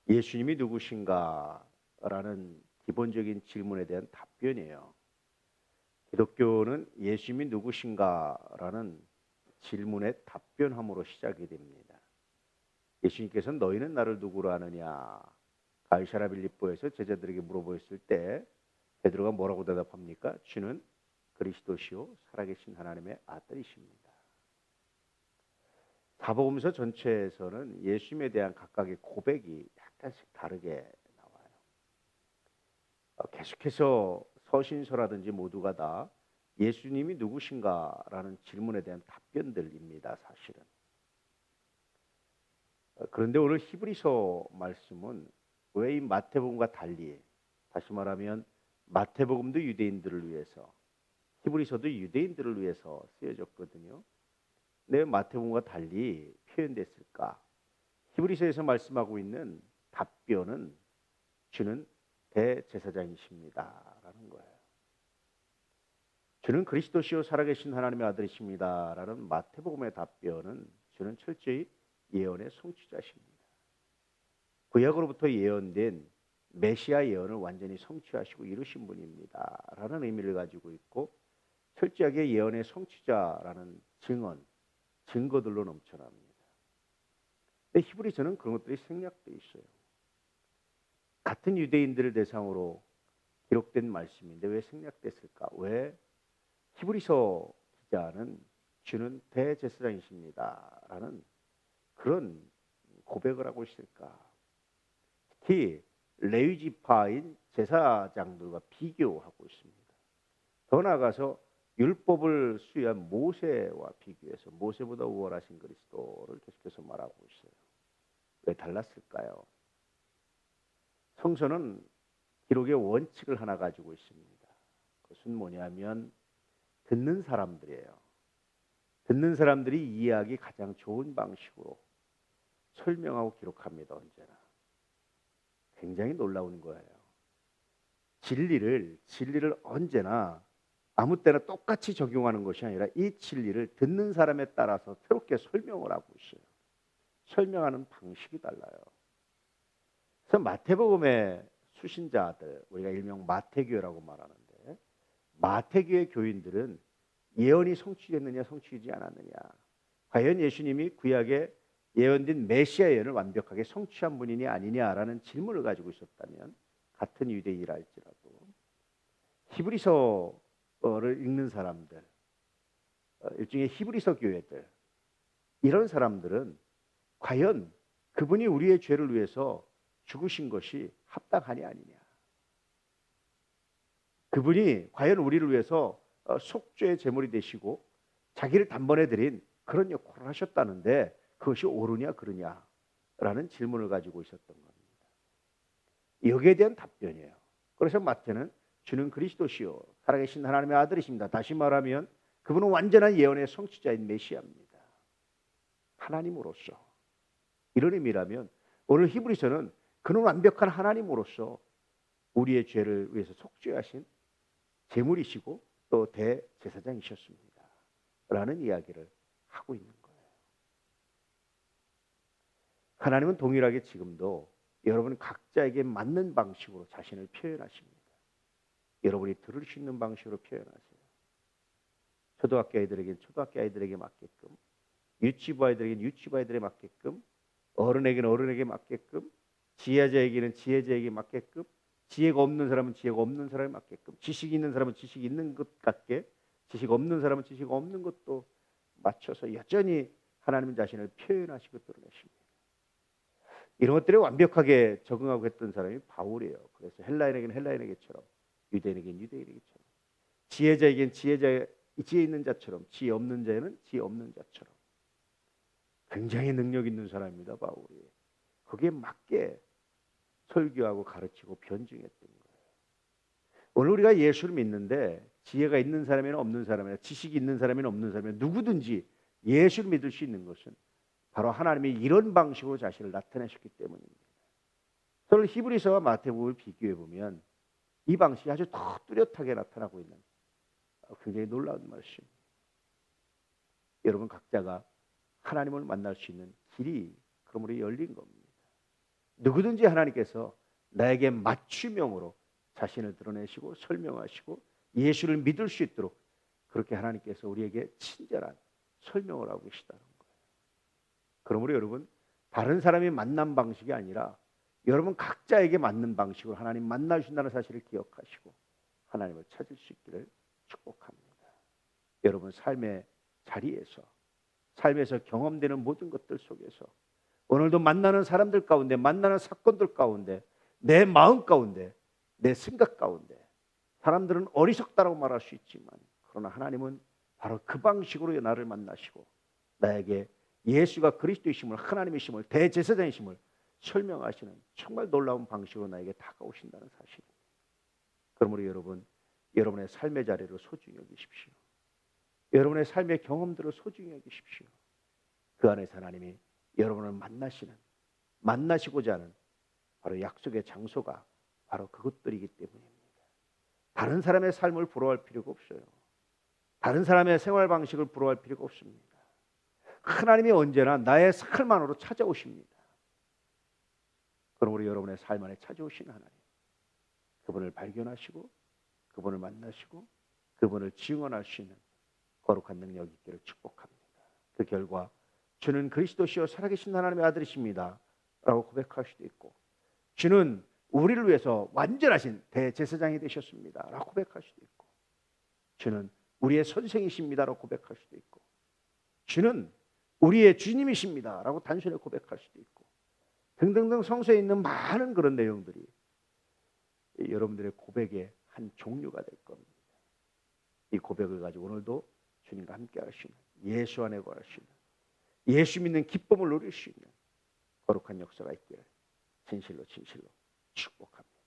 예수님이 누구신가라는 기본적인 질문에 대한 답변이에요. 기독교는 예수님이 누구신가라는 질문에 답변함으로 시작이 됩니다. 예수님께서는 너희는 나를 누구로 아느냐? 가이사랴 빌립보에서 제자들에게 물어보았을 때 베드로가 뭐라고 대답합니까? 주는 그리스도시요 살아계신 하나님의 아들이십니다. 사복음서 전체에서는 예수님에 대한 각각의 고백이 약간씩 다르게 나와요. 계속해서 서신서라든지 모두가 다 예수님이 누구신가라는 질문에 대한 답변들입니다, 사실은. 그런데 오늘 히브리서 말씀은 왜 이 마태복음과 달리, 다시 말하면 마태복음도 유대인들을 위해서, 히브리서도 유대인들을 위해서 쓰여졌거든요. 왜 마태복음과 달리 표현됐을까? 히브리서에서 말씀하고 있는 답변은 주는 대제사장이십니다라는 거예요. 주는 그리스도시요 살아계신 하나님의 아들이십니다라는 마태복음의 답변은 주는 철저히 예언의 성취자십니다. 구약으로부터 예언된 메시아 예언을 완전히 성취하시고 이루신 분입니다라는 의미를 가지고 있고, 철저하게 예언의 성취자라는 증거들로 넘쳐납니다. 근데 히브리서는 그런 것들이 생략되어 있어요. 같은 유대인들을 대상으로 기록된 말씀인데 왜 생략됐을까? 왜 히브리서 기자는 주는 대제사장이십니다라는 그런 고백을 하고 있을까? 특히 레위 지파인 제사장들과 비교하고 있습니다. 더 나아가서 율법을 수여한 모세와 비교해서 모세보다 우월하신 그리스도를 계속해서 말하고 있어요. 왜 달랐을까요? 성서는 기록의 원칙을 하나 가지고 있습니다. 그것은 뭐냐면 듣는 사람들이에요. 듣는 사람들이 이해하기 가장 좋은 방식으로 설명하고 기록합니다. 언제나. 굉장히 놀라운 거예요. 진리를 언제나 아무 때나 똑같이 적용하는 것이 아니라 이 진리를 듣는 사람에 따라서 새롭게 설명을 하고 있어요. 설명하는 방식이 달라요. 그래서 마태복음의 수신자들, 우리가 일명 마태교회라고 말하는데, 마태교회 교인들은 예언이 성취됐느냐 성취되지 않았느냐, 과연 예수님이 구약에 예언된 메시아 예언을 완벽하게 성취한 분이냐 아니냐라는 질문을 가지고 있었다면, 같은 유대인이라 할지라도 히브리서를 읽는 사람들, 일종의 히브리서 교회들, 이런 사람들은 과연 그분이 우리의 죄를 위해서 죽으신 것이 합당하냐 아니냐, 그분이 과연 우리를 위해서 속죄의 제물이 되시고 자기를 단번에 드린 그런 역할을 하셨다는데 그것이 옳으냐 그르냐라는 질문을 가지고 있었던 겁니다. 여기에 대한 답변이에요. 그래서 마태는 주는 그리스도시요 살아계신 하나님의 아들이십니다. 다시 말하면 그분은 완전한 예언의 성취자인 메시아입니다. 하나님으로서. 이런 의미라면 오늘 히브리서는 그는 완벽한 하나님으로서 우리의 죄를 위해서 속죄하신 제물이시고 또 대제사장이셨습니다 라는 이야기를 하고 있는 거예요. 하나님은 동일하게 지금도 여러분 각자에게 맞는 방식으로 자신을 표현하십니다. 여러분이 들을 수 있는 방식으로 표현하세요. 초등학교 아이들에게는 초등학교 아이들에게 맞게끔, 유치부 아이들에게는 유치부 아이들에 맞게끔, 어른에게는 어른에게 맞게끔, 지혜자에게는 지혜자에게 맞게끔, 지혜가 없는 사람은 지혜가 없는 사람에 맞게끔, 지식이 있는 사람은 지식이 있는 것 같게, 지식 없는 사람은 지식 없는 것도 맞춰서 여전히 하나님 자신을 표현하시고 드러내십니다. 이런 것들에 완벽하게 적응하고 했던 사람이 바울이에요. 그래서 헬라인에게는 헬라인에게처럼, 유대인에게는 유대인에게처럼, 지혜자에게는 지혜 있는 자처럼, 지혜 없는 자에는 지혜 없는 자처럼 굉장히 능력 있는 사람입니다, 바울이. 거기에 맞게 설교하고 가르치고 변증했던 거예요. 오늘 우리가 예수를 믿는데 지혜가 있는 사람이나 없는 사람이나 지식이 있는 사람이나 없는 사람이나 누구든지 예수를 믿을 수 있는 것은 바로 하나님이 이런 방식으로 자신을 나타내셨기 때문입니다. 오늘 히브리서와 마태복음을 비교해 보면 이 방식이 아주 더 뚜렷하게 나타나고 있는 굉장히 놀라운 말씀입니다. 여러분 각자가 하나님을 만날 수 있는 길이 그러므로 열린 겁니다. 누구든지 하나님께서 나에게 맞춤형으로 자신을 드러내시고 설명하시고 예수를 믿을 수 있도록 그렇게 하나님께서 우리에게 친절한 설명을 하고 계시다는 거예요. 그러므로 여러분, 다른 사람이 만난 방식이 아니라 여러분 각자에게 맞는 방식으로 하나님 만나주신다는 사실을 기억하시고 하나님을 찾을 수 있기를 축복합니다. 여러분 삶의 자리에서, 삶에서 경험되는 모든 것들 속에서 오늘도 만나는 사람들 가운데, 만나는 사건들 가운데, 내 마음 가운데, 내 생각 가운데, 사람들은 어리석다라고 말할 수 있지만 그러나 하나님은 바로 그 방식으로 나를 만나시고 나에게 예수가 그리스도이심을, 하나님이심을, 대제사장이심을 설명하시는 정말 놀라운 방식으로 나에게 다가오신다는 사실입니다. 그러므로 여러분, 여러분의 삶의 자리를 소중히 여기십시오. 여러분의 삶의 경험들을 소중히 여기십시오. 그 안에서 하나님이 여러분을 만나시고자 하는 바로 약속의 장소가 바로 그것들이기 때문입니다. 다른 사람의 삶을 부러워할 필요가 없어요. 다른 사람의 생활 방식을 부러워할 필요가 없습니다. 하나님이 언제나 나의 삶만으로 찾아오십니다. 그러므로 여러분의 삶 안에 찾아오신 하나님, 그분을 발견하시고 그분을 만나시고 그분을 증언할 수 있는 거룩한 능력이 있기를 축복합니다. 그 결과 주는 그리스도시요 살아계신 하나님의 아들이십니다 라고 고백할 수도 있고, 주는 우리를 위해서 완전하신 대제사장이 되셨습니다 라고 고백할 수도 있고, 주는 우리의 선생이십니다 라고 고백할 수도 있고, 주는 우리의 주님이십니다 라고 단순히 고백할 수도 있고, 등등등 성서에 있는 많은 그런 내용들이 여러분들의 고백의 한 종류가 될 겁니다. 이 고백을 가지고 오늘도 주님과 함께 하시는, 예수 안에 거하시는, 예수 믿는 기쁨을 누릴 수 있는 거룩한 역사가 있기를 진실로 축복합니다.